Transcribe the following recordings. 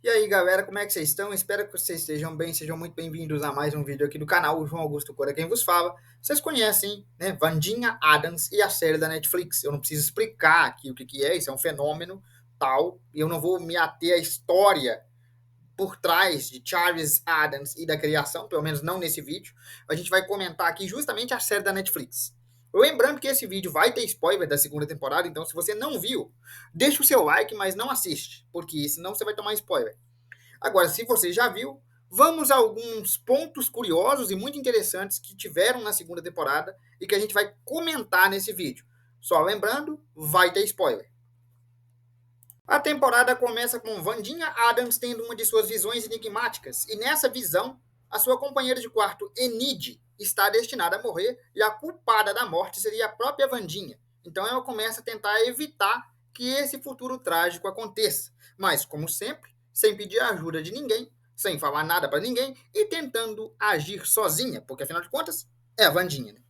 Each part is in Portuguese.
E aí, galera, como é que vocês estão? Espero que vocês estejam bem, sejam muito bem-vindos a mais um vídeo aqui do canal. O João Augusto Cora quem vos fala. Vocês conhecem, né, Wandinha Adams e a série da Netflix. Eu não preciso explicar aqui o que é, isso é um fenômeno tal. E eu não vou me ater à história por trás de Charles Adams e da criação, pelo menos não nesse vídeo. A gente vai comentar aqui justamente a série da Netflix. Lembrando que esse vídeo vai ter spoiler da segunda temporada, então se você não viu, deixa o seu like, mas não assiste, porque senão você vai tomar spoiler. Agora, se você já viu, vamos a alguns pontos curiosos e muito interessantes que tiveram na segunda temporada e que a gente vai comentar nesse vídeo. Só lembrando, vai ter spoiler. A temporada começa com Wandinha Adams tendo uma de suas visões enigmáticas, e nessa visão, a sua companheira de quarto, Enid, está destinada a morrer, e a culpada da morte seria a própria Wandinha. Então ela começa a tentar evitar que esse futuro trágico aconteça, mas, como sempre, sem pedir ajuda de ninguém, sem falar nada para ninguém e tentando agir sozinha, porque afinal de contas, é a Wandinha. Né?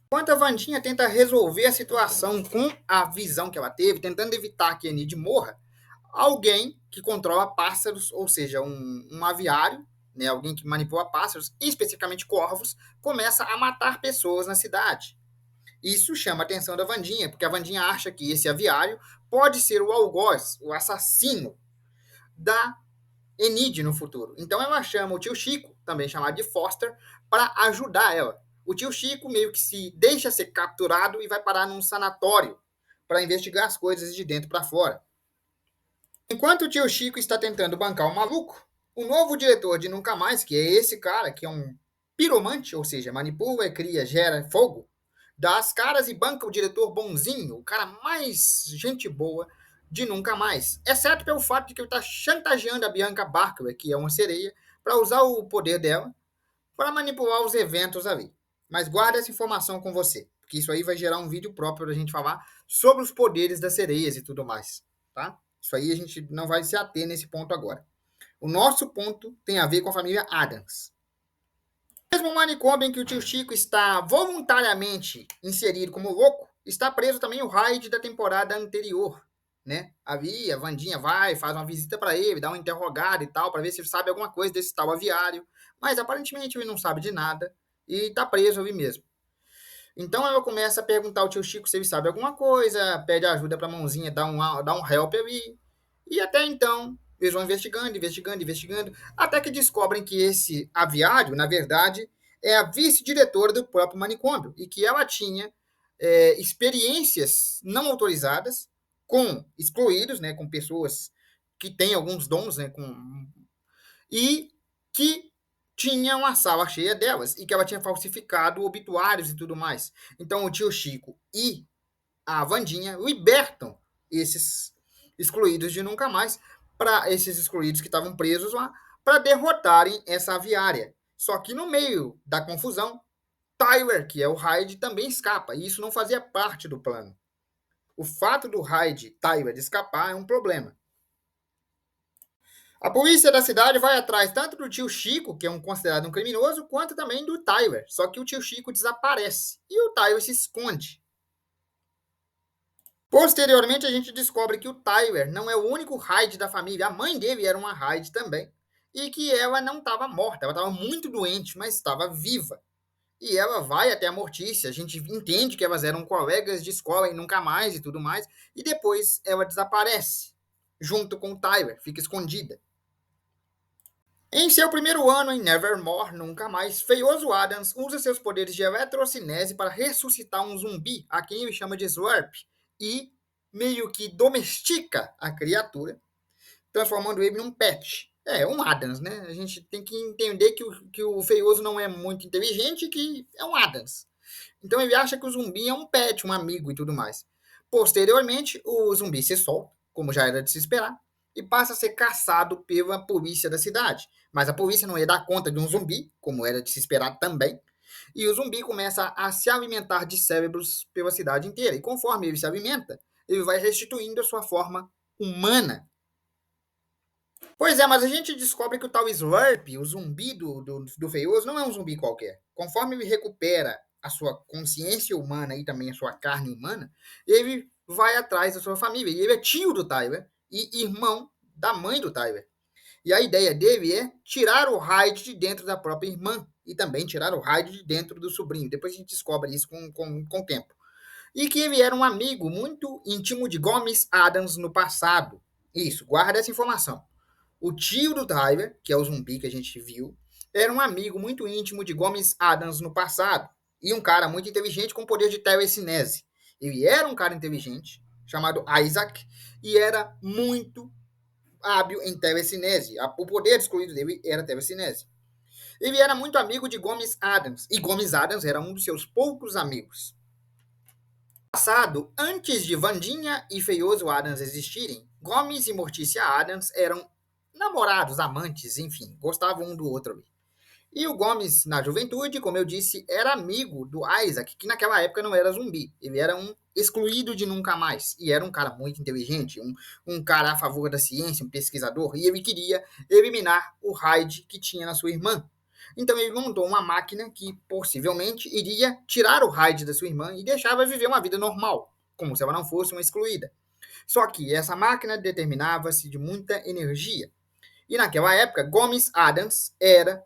Enquanto a Wandinha tenta resolver a situação com a visão que ela teve, tentando evitar que a Enid morra, alguém que controla pássaros, ou seja, um aviário, né, alguém que manipula pássaros, especificamente corvos, começa a matar pessoas na cidade. Isso chama a atenção da Wandinha, porque a Wandinha acha que esse aviário pode ser o algoz, o assassino da Enid no futuro. Então ela chama o tio Chico, também chamado de Foster, para ajudar ela. O tio Chico meio que se deixa ser capturado e vai parar num sanatório para investigar as coisas de dentro para fora. Enquanto o tio Chico está tentando bancar o maluco, o novo diretor de Nunca Mais, que é esse cara, que é um piromante, ou seja, manipula, cria, gera fogo, dá as caras e banca o diretor bonzinho, o cara mais gente boa de Nunca Mais. Exceto pelo fato de que ele está chantageando a Bianca Barker, que é uma sereia, para usar o poder dela para manipular os eventos ali. Mas guarda essa informação com você, porque isso aí vai gerar um vídeo próprio para a gente falar sobre os poderes das sereias e tudo mais, tá? Isso aí a gente não vai se ater nesse ponto agora. O nosso ponto tem a ver com a família Adams. Mesmo manicômio em que o tio Chico está voluntariamente inserido como louco, está preso também o Hyde da temporada anterior. Né? A Wandinha vai, faz uma visita para ele, dá uma interrogada e tal, para ver se ele sabe alguma coisa desse tal aviário. Mas aparentemente ele não sabe de nada e está preso ali mesmo. Então ela começa a perguntar ao tio Chico se ele sabe alguma coisa, pede ajuda para a mãozinha, dá um help ali. E até então, eles vão investigando, investigando, investigando, até que descobrem que esse aviário, na verdade, é a vice-diretora do próprio manicômio e que ela tinha experiências não autorizadas com excluídos, né, com pessoas que têm alguns dons, né, e que tinha uma sala cheia delas e que ela tinha falsificado obituários e tudo mais. Então o tio Chico e a Wandinha libertam esses excluídos de Nunca Mais, para esses excluídos que estavam presos lá, para derrotarem essa aviária. Só que no meio da confusão, Tyler, que é o Hyde, também escapa, e isso não fazia parte do plano. O fato do Hyde, Tyler, escapar é um problema. A polícia da cidade vai atrás tanto do tio Chico, que é considerado um criminoso, quanto também do Tyler. Só que o tio Chico desaparece e o Tyler se esconde. Posteriormente, a gente descobre que o Tyler não é o único Hyde da família. A mãe dele era uma Hyde também. E que ela não estava morta, ela estava muito doente, mas estava viva. E ela vai até a Mortícia. A gente entende que elas eram colegas de escola e nunca mais e tudo mais. E depois ela desaparece, junto com o Tyler, fica escondida. Em seu primeiro ano em Nevermore, Nunca Mais, Feioso Adams usa seus poderes de eletrocinese para ressuscitar um zumbi, a quem ele chama de Slurp, e meio que domestica a criatura, transformando ele num pet. É, um Adams, né? A gente tem que entender que o Feioso não é muito inteligente e que é um Adams. Então ele acha que o zumbi é um pet, um amigo e tudo mais. Posteriormente, o zumbi se solta, como já era de se esperar, e passa a ser caçado pela polícia da cidade. Mas a polícia não ia dar conta de um zumbi, como era de se esperar também, e o zumbi começa a se alimentar de cérebros pela cidade inteira. E conforme ele se alimenta, ele vai restituindo a sua forma humana. Pois é, mas a gente descobre que o tal Slurp, o zumbi do Feioso, não é um zumbi qualquer. Conforme ele recupera a sua consciência humana e também a sua carne humana, ele vai atrás da sua família. E ele é tio do Tyler e irmão da mãe do Tyler. E a ideia dele é tirar o Hyde de dentro da própria irmã e também tirar o Hyde de dentro do sobrinho. Depois a gente descobre isso com o tempo. E que ele era um amigo muito íntimo de Gomes Adams no passado. Isso, guarda essa informação. O tio do Tyler, que é o zumbi que a gente viu, era um amigo muito íntimo de Gomes Adams no passado. E um cara muito inteligente com poder de telecinese. Ele era um cara inteligente, chamado Isaac, e era muito hábil em telecinese. O poder excluído dele era telecinese. Ele era muito amigo de Gomes Adams, e Gomes Adams era um dos seus poucos amigos. Passado, antes de Vandinha e Feioso Adams existirem, Gomes e Mortícia Adams eram namorados, amantes, enfim, gostavam um do outro ali. E o Gomes, na juventude, como eu disse, era amigo do Isaac, que naquela época não era zumbi. Ele era um excluído de nunca mais. E era um cara muito inteligente, um cara a favor da ciência, um pesquisador. E ele queria eliminar o Hyde que tinha na sua irmã. Então ele montou uma máquina que possivelmente iria tirar o Hyde da sua irmã e deixava viver uma vida normal, como se ela não fosse uma excluída. Só que essa máquina determinava-se de muita energia. E naquela época, Gomes Adams era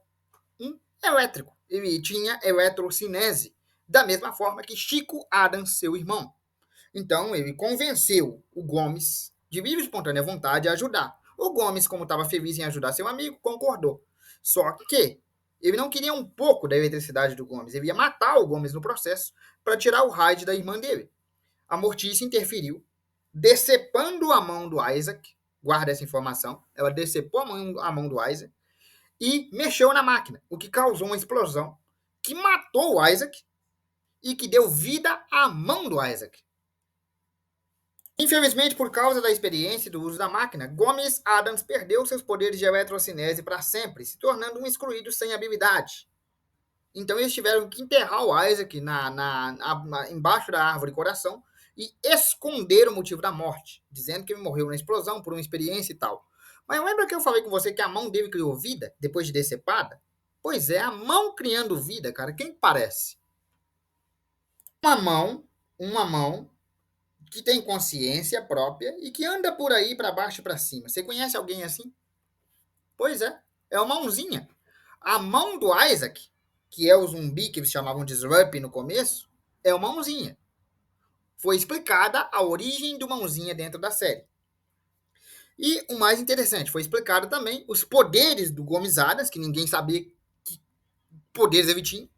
um elétrico. Ele tinha eletrocinese, da mesma forma que Chico Adams, seu irmão. Então, ele convenceu o Gomes, de livre e espontânea vontade, a ajudar. O Gomes, como estava feliz em ajudar seu amigo, concordou. Só que ele não queria um pouco da eletricidade do Gomes. Ele ia matar o Gomes no processo para tirar o Hyde da irmã dele. A Mortícia interferiu, decepando a mão do Isaac. Guarda essa informação. Ela decepou a mão do Isaac e mexeu na máquina, o que causou uma explosão que matou o Isaac e que deu vida à mão do Isaac. Infelizmente, por causa da experiência e do uso da máquina, Gomes Adams perdeu seus poderes de eletrocinese para sempre, se tornando um excluído sem habilidade. Então eles tiveram que enterrar o Isaac embaixo da árvore coração e esconder o motivo da morte, dizendo que ele morreu na explosão por uma experiência e tal. Mas lembra que eu falei com você que a mão dele criou vida depois de decepada? Pois é, a mão criando vida, cara, quem parece? Uma mão que tem consciência própria e que anda por aí para baixo e para cima. Você conhece alguém assim? Pois é uma mãozinha. A mão do Isaac, que é o zumbi que eles chamavam de Slurp no começo, é uma mãozinha. Foi explicada a origem do mãozinha dentro da série. E o mais interessante, foi explicado também os poderes do Gomes Adams, que ninguém sabia que poderes ele tinha,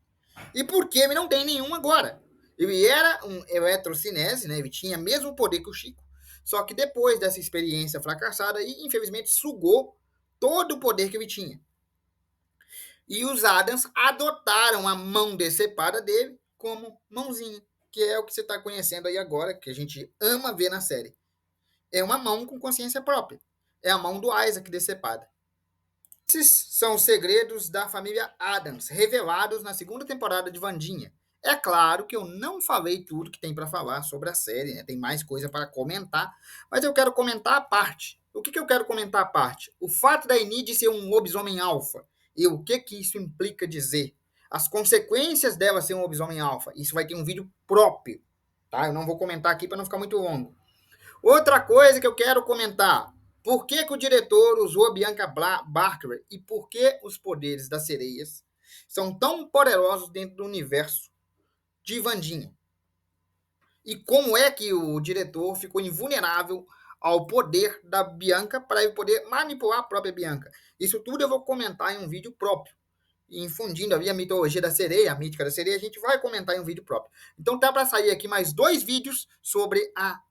e por que ele não tem nenhum agora. Ele era um eletrocinese, né? Ele tinha mesmo poder que o Chico, só que depois dessa experiência fracassada, ele infelizmente sugou todo o poder que ele tinha. E os Adams adotaram a mão decepada dele como mãozinha, que é o que você está conhecendo aí agora, que a gente ama ver na série. É uma mão com consciência própria. É a mão do Isaac decepada. Esses são os segredos da família Adams, revelados na segunda temporada de Vandinha. É claro que eu não falei tudo que tem para falar sobre a série, né? Tem mais coisa para comentar, mas eu quero comentar a parte. O que eu quero comentar a parte? O fato da Enid ser um lobisomem alfa. E o que isso implica dizer? As consequências dela ser um lobisomem alfa. Isso vai ter um vídeo próprio, tá? Eu não vou comentar aqui para não ficar muito longo. Outra coisa que eu quero comentar. Por que o diretor usou a Bianca Barker e por que os poderes das sereias são tão poderosos dentro do universo de Vandinha? E como é que o diretor ficou invulnerável ao poder da Bianca para ele poder manipular a própria Bianca? Isso tudo eu vou comentar em um vídeo próprio. Infundindo ali a mitologia da sereia, a mítica da sereia, a gente vai comentar em um vídeo próprio. Então tá para sair aqui mais 2 vídeos sobre a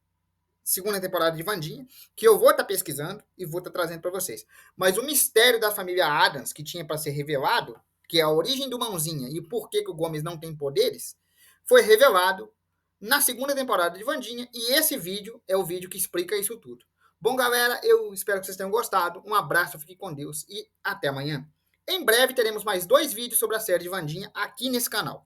segunda temporada de Vandinha, que eu vou estar pesquisando e vou estar trazendo para vocês. Mas o mistério da família Adams, que tinha para ser revelado, que é a origem do Mãozinha e por que o Gomes não tem poderes, foi revelado na segunda temporada de Vandinha, e esse vídeo é o vídeo que explica isso tudo. Bom, galera, eu espero que vocês tenham gostado. Um abraço, fique com Deus e até amanhã. Em breve teremos mais 2 vídeos sobre a série de Vandinha aqui nesse canal.